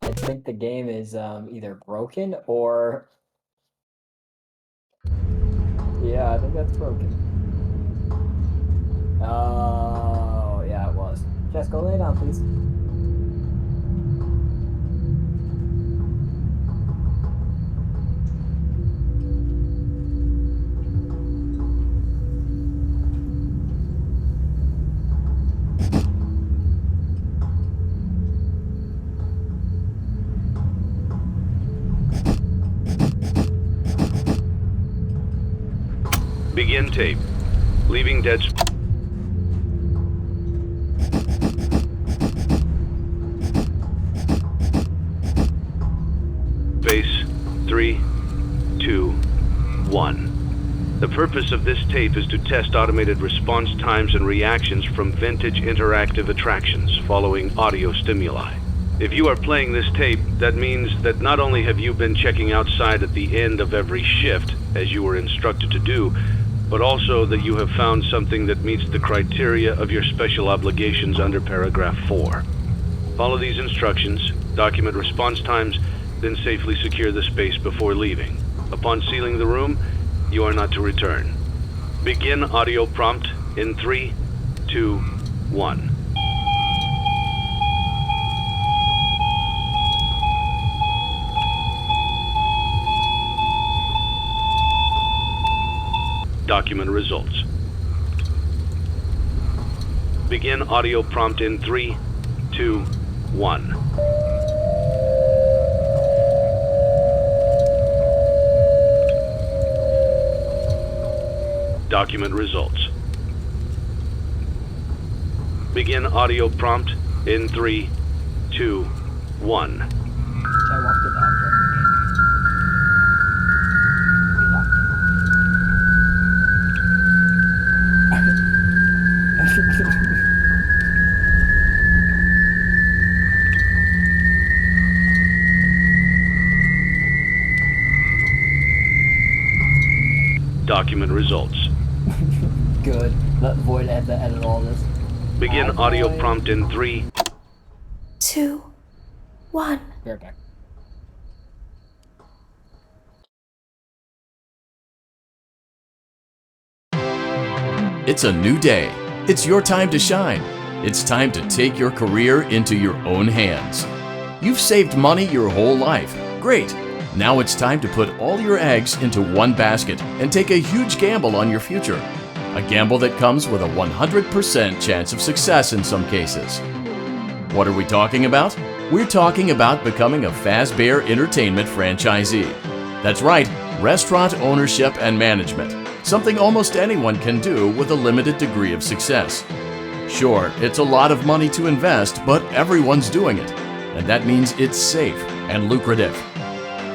I think the game is either broken or... Yeah, I think that's broken. Oh, yeah, it was. Jess, go lay down, please. Begin tape. Leaving dead space. 3, 2, 1. The purpose of this tape is to test automated response times and reactions from vintage interactive attractions following audio stimuli. If you are playing this tape, that means that not only have you been checking outside at the end of every shift, as you were instructed to do, but also that you have found something that meets the criteria of your special obligations under paragraph 4. Follow these instructions, document response times, then safely secure the space before leaving. Upon sealing the room, you are not to return. Begin audio prompt in 3, 2, 1. Document results. Begin audio prompt in 3, 2, 1. Document results. Begin audio prompt in 3, 2, 1. I walked the doctor. Document results. Good. Let Void have to edit all this. Begin audio prompt in 3, 2, 1. Be right back. It's a new day. It's your time to shine. It's time to take your career into your own hands. You've saved money your whole life. Great. Now it's time to put all your eggs into one basket and take a huge gamble on your future. A gamble that comes with a 100% chance of success in some cases. What are we talking about? We're talking about becoming a Fazbear Entertainment franchisee. That's right, restaurant ownership and management. Something almost anyone can do with a limited degree of success. Sure, it's a lot of money to invest, but everyone's doing it. And that means it's safe and lucrative.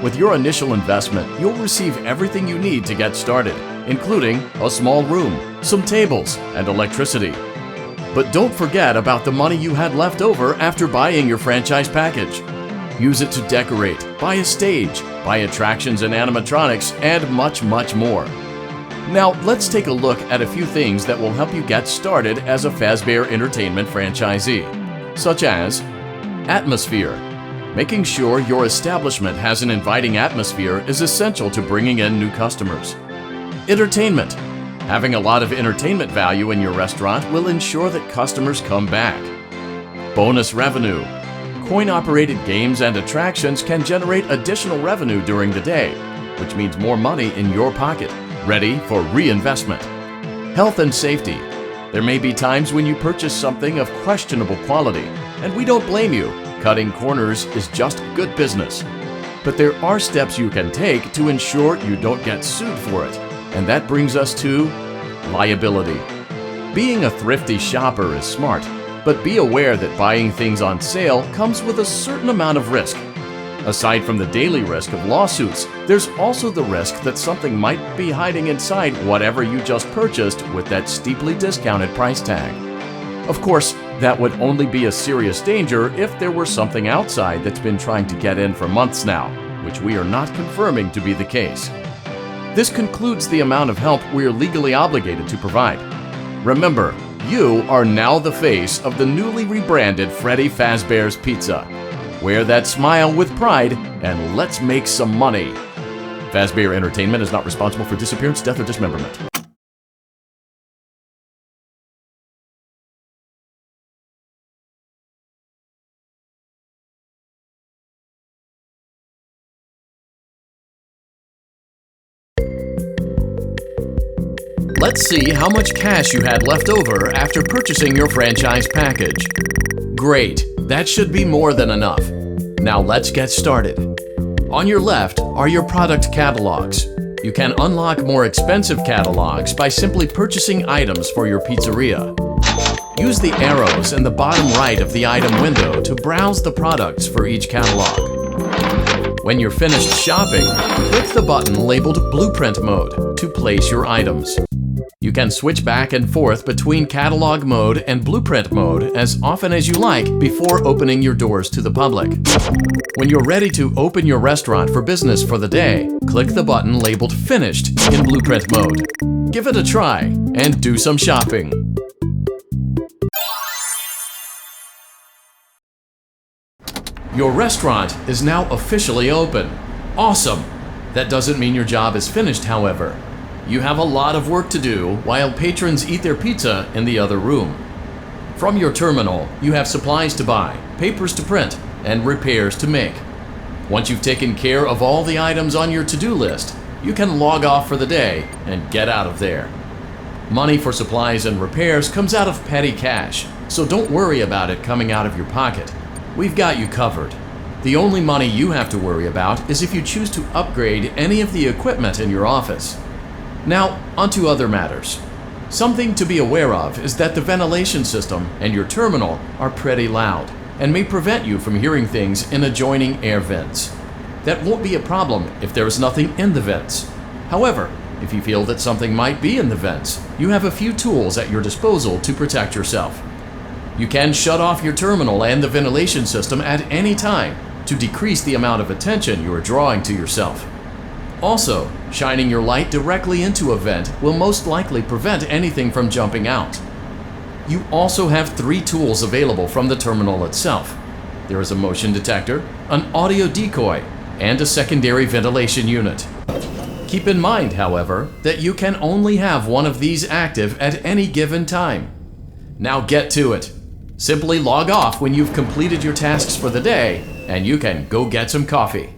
With your initial investment, you'll receive everything you need to get started, including a small room, some tables, and electricity. But don't forget about the money you had left over after buying your franchise package. Use it to decorate, buy a stage, buy attractions and animatronics, and much, much more. Now, let's take a look at a few things that will help you get started as a Fazbear Entertainment franchisee, such as atmosphere. Making sure your establishment has an inviting atmosphere is essential to bringing in new customers. Entertainment. Having a lot of entertainment value in your restaurant will ensure that customers come back. Bonus revenue. Coin-operated games and attractions can generate additional revenue during the day, which means more money in your pocket, ready for reinvestment. Health and safety. There may be times when you purchase something of questionable quality, and we don't blame you. Cutting corners is just good business. but there are steps you can take to ensure you don't get sued for it. And that brings us to liability. Being a thrifty shopper is smart, but be aware that buying things on sale comes with a certain amount of risk. Aside from the daily risk of lawsuits, there's also the risk that something might be hiding inside whatever you just purchased with that steeply discounted price tag. Of course, that would only be a serious danger if there were something outside that's been trying to get in for months now, which we are not confirming to be the case. This concludes the amount of help we are legally obligated to provide. Remember, you are now the face of the newly rebranded Freddy Fazbears Pizza. Wear that smile with pride and let's make some money. Fazbear Entertainment is not responsible for disappearance, death, or dismemberment. Let's see how much cash you had left over after purchasing your franchise package. Great, that should be more than enough. Now let's get started. On your left are your product catalogs. You can unlock more expensive catalogs by simply purchasing items for your pizzeria. Use the arrows in the bottom right of the item window to browse the products for each catalog. When you're finished shopping, click the button labeled Blueprint Mode to place your items. You can switch back and forth between Catalog Mode and Blueprint Mode as often as you like before opening your doors to the public. When you're ready to open your restaurant for business for the day, click the button labeled Finished in Blueprint Mode. Give it a try and do some shopping. Your restaurant is now officially open. Awesome! That doesn't mean your job is finished, however. You have a lot of work to do while patrons eat their pizza in the other room. From your terminal, you have supplies to buy, papers to print, and repairs to make. Once you've taken care of all the items on your to-do list, you can log off for the day and get out of there. Money for supplies and repairs comes out of petty cash, so don't worry about it coming out of your pocket. We've got you covered. The only money you have to worry about is if you choose to upgrade any of the equipment in your office. Now, onto other matters. Something to be aware of is that the ventilation system and your terminal are pretty loud and may prevent you from hearing things in adjoining air vents. That won't be a problem if there is nothing in the vents. However, if you feel that something might be in the vents, you have a few tools at your disposal to protect yourself. You can shut off your terminal and the ventilation system at any time to decrease the amount of attention you are drawing to yourself. Also, shining your light directly into a vent will most likely prevent anything from jumping out. You also have 3 tools available from the terminal itself. There is a motion detector, an audio decoy, and a secondary ventilation unit. Keep in mind, however, that you can only have one of these active at any given time. Now get to it. Simply log off when you've completed your tasks for the day, and you can go get some coffee.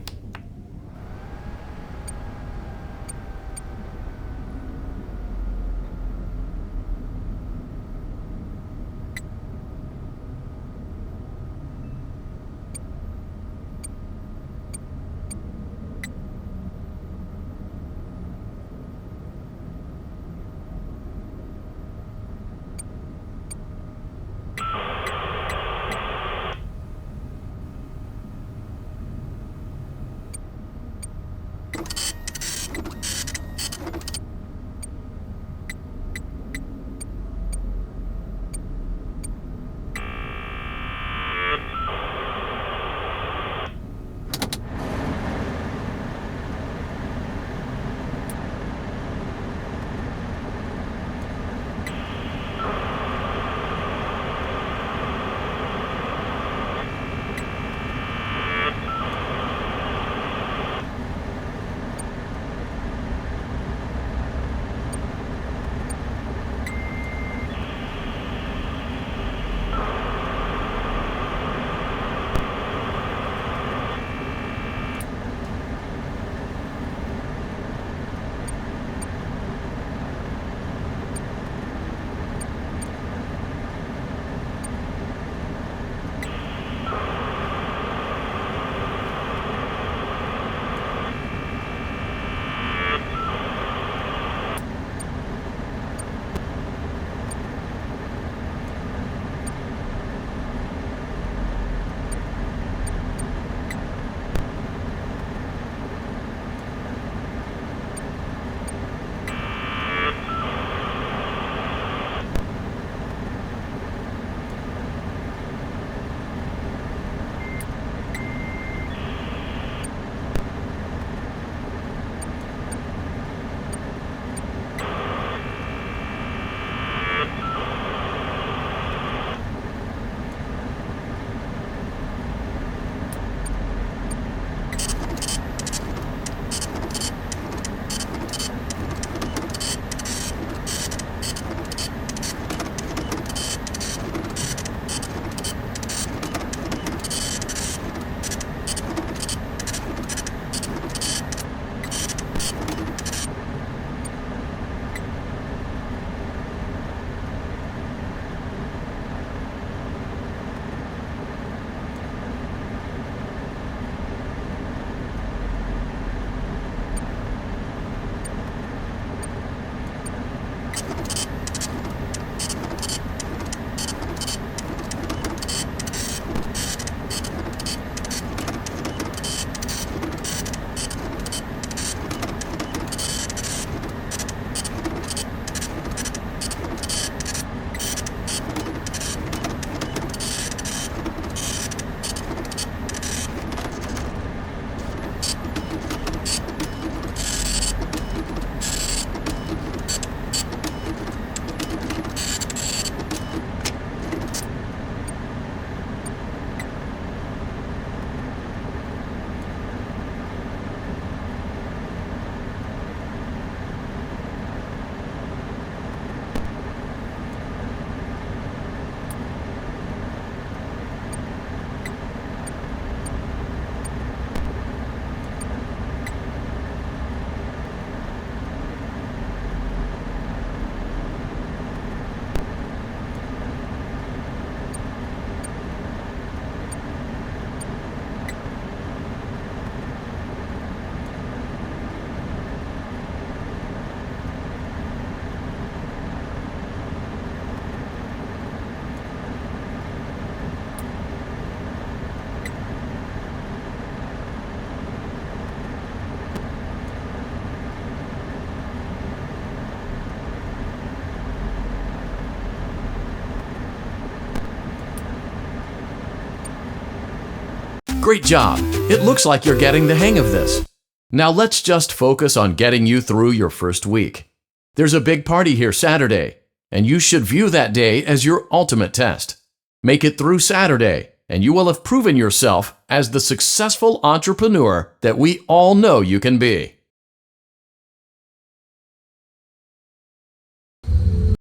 Great job! It looks like you're getting the hang of this. Now let's just focus on getting you through your first week. There's a big party here Saturday, and you should view that day as your ultimate test. Make it through Saturday, and you will have proven yourself as the successful entrepreneur that we all know you can be.